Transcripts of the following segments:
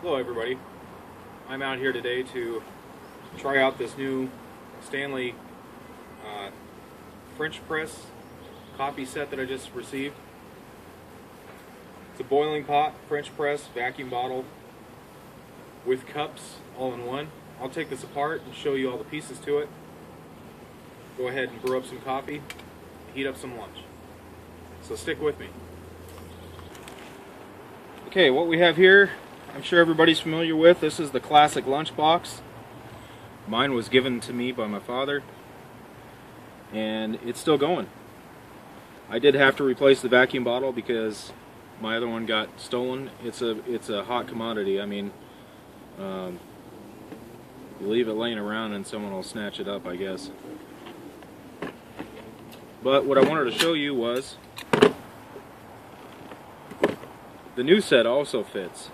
Hello everybody, I'm out here today to try out this new Stanley French press coffee set that I just received. It's a boiling pot, French press, vacuum bottle with cups all in one. I'll take this apart and show you all the pieces to it. Go ahead and brew up some coffee, heat up some lunch. So stick with me. Okay, what we have here, I'm sure everybody's familiar with. This is the classic lunchbox. Mine was given to me by my father, and it's still going. I did have to replace the vacuum bottle because my other one got stolen. It's a hot commodity. I mean, you leave it laying around and someone will snatch it up, I guess. But what I wanted to show you was the new set also fits.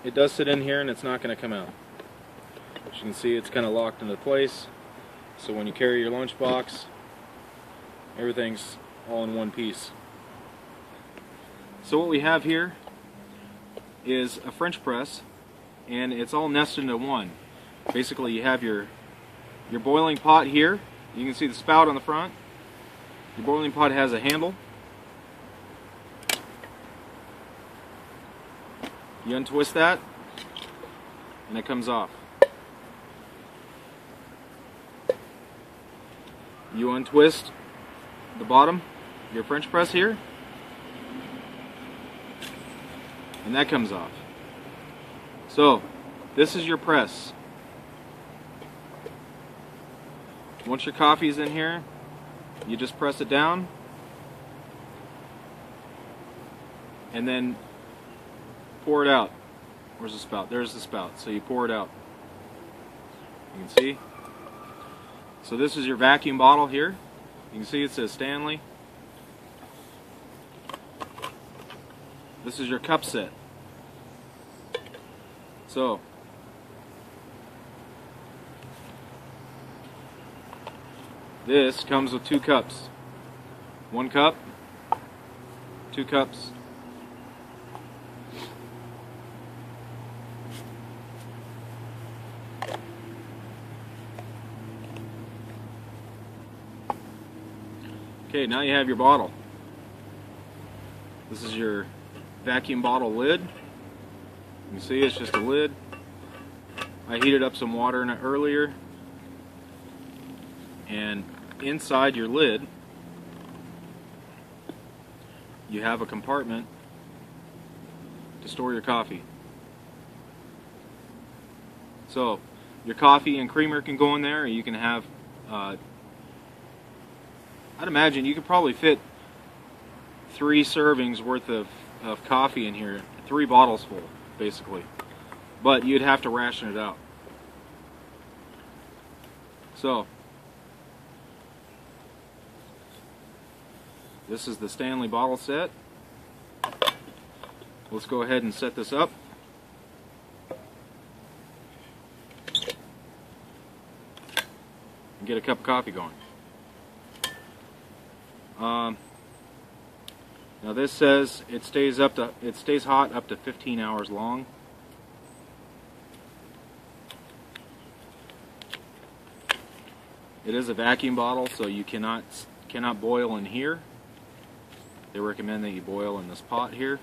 It does sit in here and it's not going to come out. As you can see, it's kind of locked into place. So when you carry your lunchbox, everything's all in one piece. So what we have here is a French press, and it's all nested into one. Basically, you have your boiling pot here. You can see the spout on the front. Your boiling pot has a handle. You untwist that, and it comes off. You untwist the bottom, your French press here, and that comes off. So, this is your press. Once your coffee is in here, you just press it down, and then pour it out. Where's the spout? There's the spout. So you pour it out. You can see. So this is your vacuum bottle here. You can see it says Stanley. This is your cup set. So this comes with 2 cups. 1 cup, 2 cups. Okay, now you have your bottle. This is your vacuum bottle lid. You can see it's just a lid. I heated up some water in it earlier. And inside your lid, you have a compartment to store your coffee. So, your coffee and creamer can go in there, or you can have I'd imagine you could probably fit 3 servings worth of coffee in here, 3 bottles full, basically. But you'd have to ration it out. So, this is the Stanley bottle set. Let's go ahead and set this up. And get a cup of coffee going. Now this says it stays hot up to 15 hours long. It is a vacuum bottle, so you cannot boil in here. They recommend that you boil in this pot here.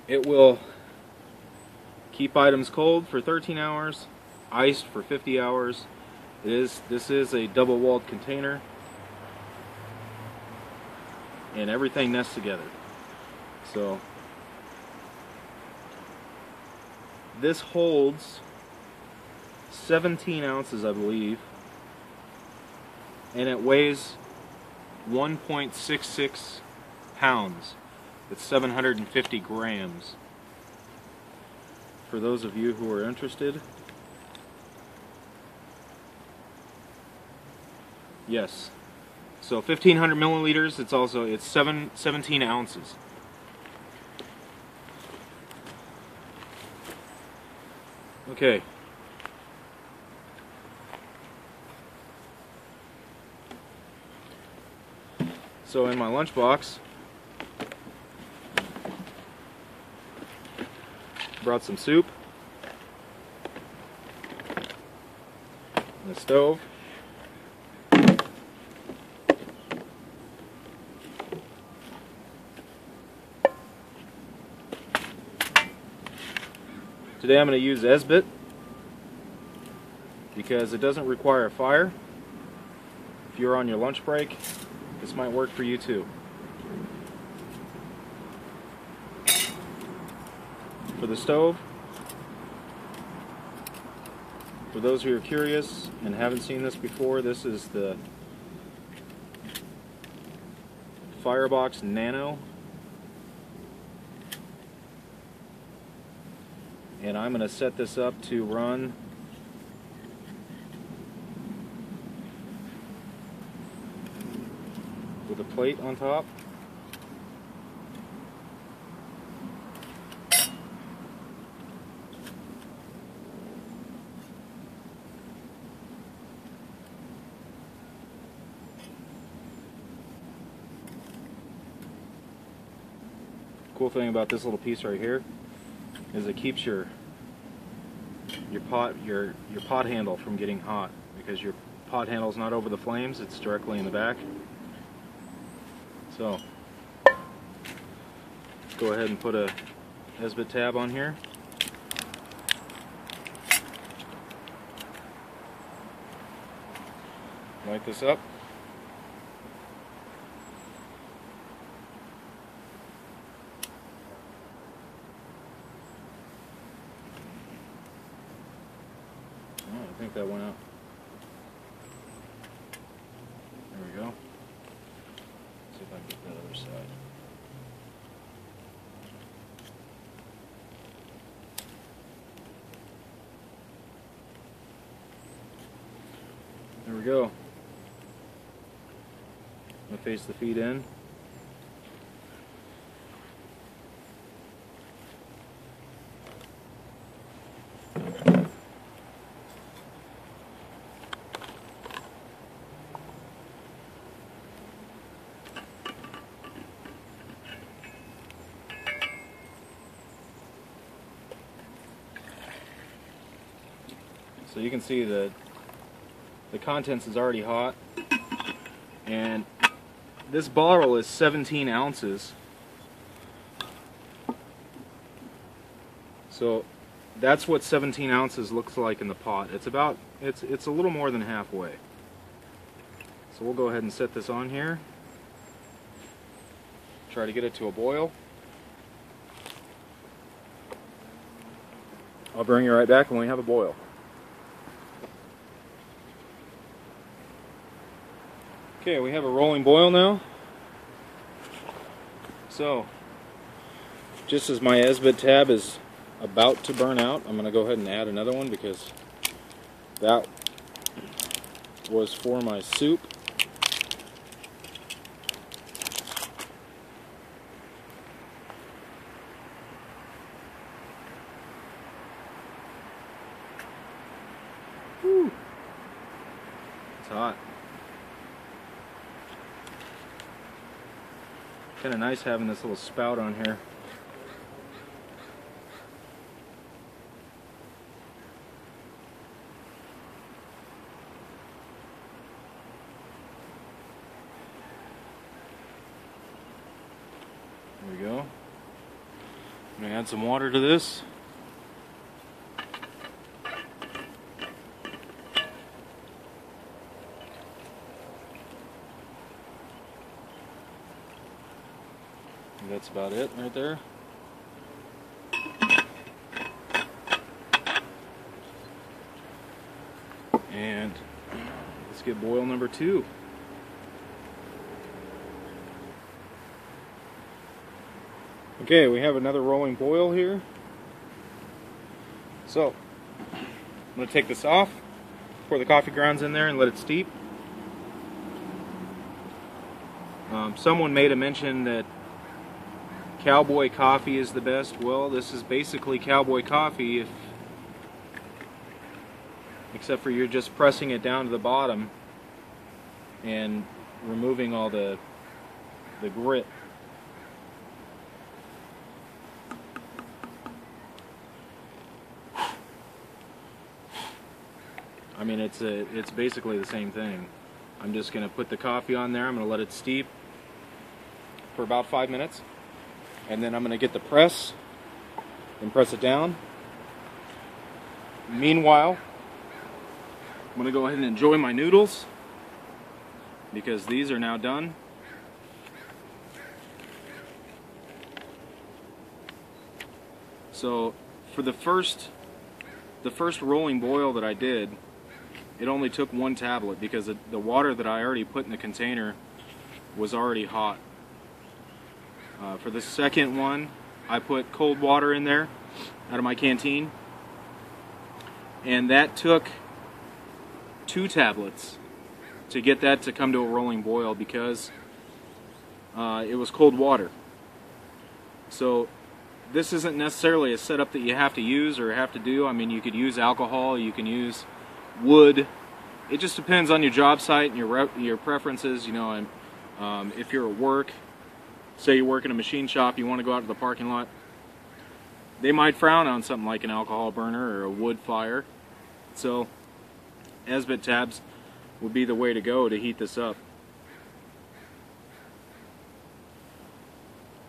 It will keep items cold for 13 hours, iced for 50 hours. This is a double-walled container, and everything nests together. So this holds 17 ounces, I believe, and it weighs 1.66 pounds. It's 750 grams. For those of you who are interested, yes. So 1,500 milliliters. It's 17 ounces. Okay. So in my lunchbox, Brought some soup. And the stove. Today I'm going to use Esbit because it doesn't require a fire. If you're on your lunch break, this might work for you too. For the stove, for those who are curious and haven't seen this before, this is the Firebox Nano. And I'm going to set this up to run with a plate on top. Cool thing about this little piece right here is it keeps your pot handle from getting hot, because your pot handle is not over the flames, it's directly in the back. So let's go ahead and put a Esbit tab on here. Light this up. I think that went out. There we go. Let's see if I can get that other side. There we go. I'm going to face the feet in. So you can see that the contents is already hot, and this bottle is 17 ounces. So that's what 17 ounces looks like in the pot. It's a little more than halfway. So we'll go ahead and set this on here. Try to get it to a boil. I'll bring you right back when we have a boil. Okay, we have a rolling boil now. So, just as my Esbit tab is about to burn out, I'm going to go ahead and add another one because that was for my soup. Whew. It's hot. Kind of nice having this little spout on here. There we go. I'm going to add some water to this. That's about it right there. And let's get boil number 2. Okay, we have another rolling boil here. So, I'm going to take this off, pour the coffee grounds in there and let it steep. Someone made a mention that cowboy coffee is the best. Well, this is basically cowboy coffee, except for you're just pressing it down to the bottom and removing all the grit. I mean, it's basically the same thing. I'm just going to put the coffee on there. I'm going to let it steep for about 5 minutes. And then I'm going to get the press and press it down. Meanwhile, I'm going to go ahead and enjoy my noodles because these are now done. So for the first rolling boil that I did, it only took 1 tablet because the water that I already put in the container was already hot. For the second one, I put cold water in there out of my canteen, and that took 2 tablets to get that to come to a rolling boil because it was cold water. So this isn't necessarily a setup that you have to use or have to do. I mean, you could use alcohol, you can use wood. It just depends on your job site and your preferences. You know, and if you're at work, say you work in a machine shop, you want to go out to the parking lot, they might frown on something like an alcohol burner or a wood fire. So SBIT tabs would be the way to go to heat this up.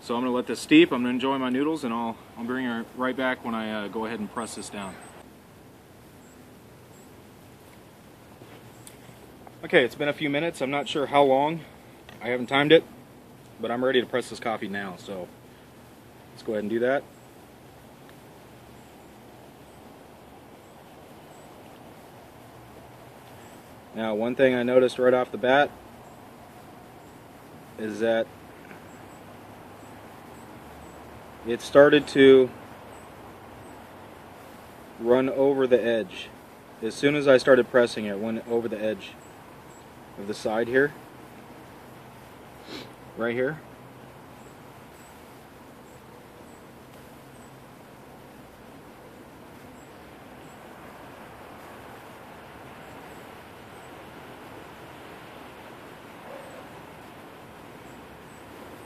So I'm going to let this steep, I'm going to enjoy my noodles, and I'll bring her right back when I go ahead and press this down. Okay, it's been a few minutes. I'm not sure how long. I haven't timed it, but I'm ready to press this coffee now, so let's go ahead and do that. Now, one thing I noticed right off the bat is that it started to run over the edge. As soon as I started pressing it, it went over the edge of the side here, right here.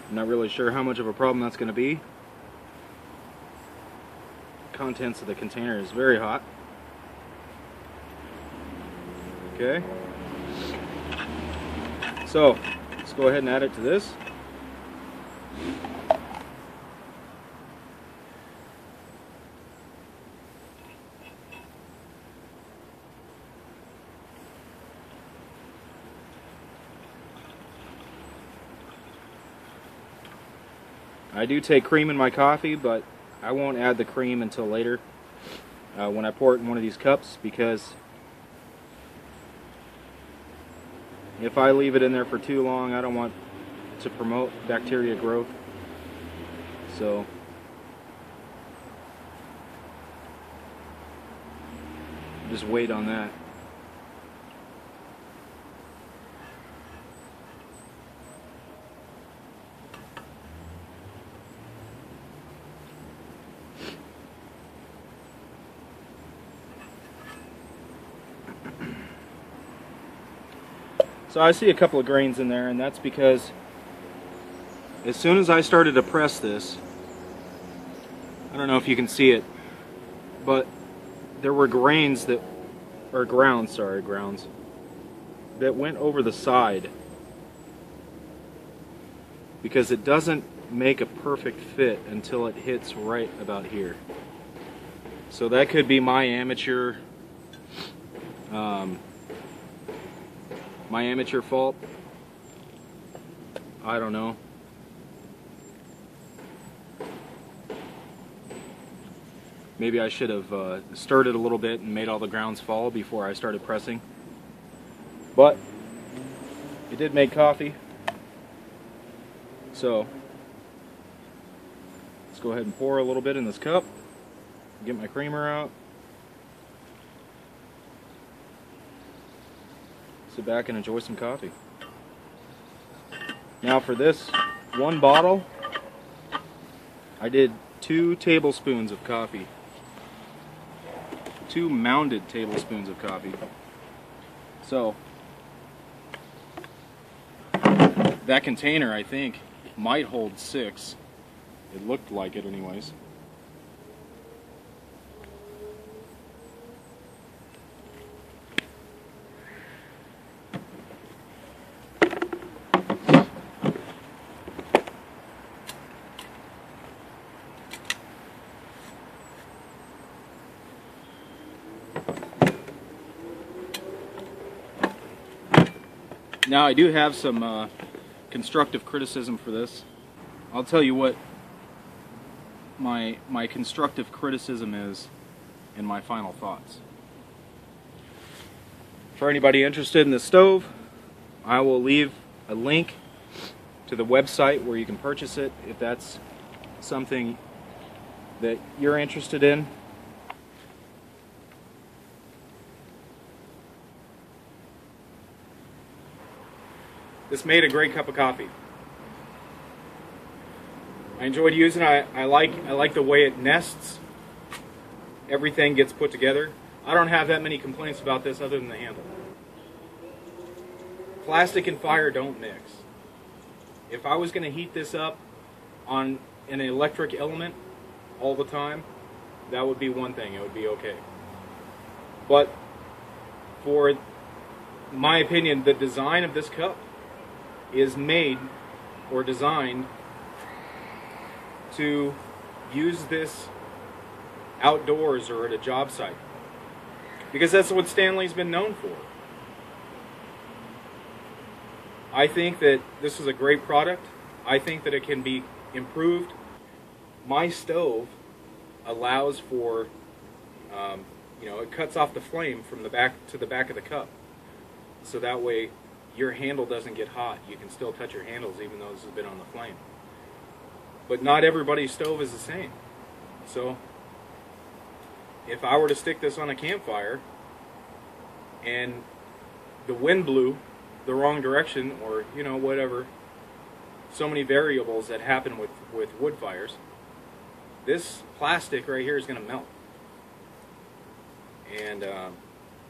I'm not really sure how much of a problem that's going to be. Contents of the container is very hot. Okay. So, let's go ahead and add it to this. I do take cream in my coffee, but I won't add the cream until later when I pour it in one of these cups, because if I leave it in there for too long, I don't want to promote bacteria growth. So just wait on that. So I see a couple of grains in there, and that's because as soon as I started to press this, I don't know if you can see it, but there were grounds that went over the side, because it doesn't make a perfect fit until it hits right about here. So that could be my amateur fault. I don't know. Maybe I should have stirred it a little bit and made all the grounds fall before I started pressing. But it did make coffee. So let's go ahead and pour a little bit in this cup. Get my creamer out. Sit back and enjoy some coffee. Now for this one bottle, I did 2 tablespoons of coffee. 2 mounded tablespoons of coffee. So that container, I think, might hold 6. It looked like it anyways. Now I do have some constructive criticism for this. I'll tell you what my constructive criticism is in my final thoughts. For anybody interested in the stove, I will leave a link to the website where you can purchase it if that's something that you're interested in. This made a great cup of coffee. I enjoyed using it. I like the way it nests. Everything gets put together. I don't have that many complaints about this other than the handle. Plastic and fire don't mix. If I was going to heat this up on an electric element all the time, that would be one thing. It would be okay. But for my opinion, the design of this cup is made or designed to use this outdoors or at a job site, because that's what Stanley's been known for. I think that this is a great product. I think that it can be improved. My stove allows for, it cuts off the flame from the back to the back of the cup, so that way your handle doesn't get hot. You can still touch your handles even though this has been on the flame. But not everybody's stove is the same. So if I were to stick this on a campfire and the wind blew the wrong direction, or whatever, so many variables that happen with wood fires, this plastic right here is going to melt. And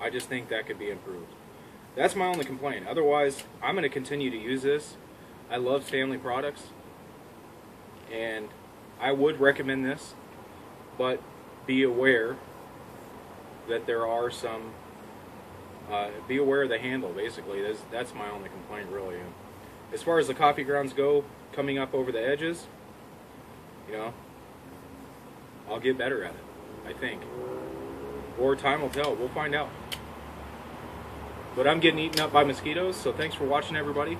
I just think that could be improved. That's my only complaint. Otherwise, I'm going to continue to use this. I love Stanley products, and I would recommend this, but be aware that there are some, be aware of the handle, basically. That's my only complaint, really. As far as the coffee grounds go, coming up over the edges, I'll get better at it, I think. Or time will tell. We'll find out. But I'm getting eaten up by mosquitoes, so thanks for watching, everybody.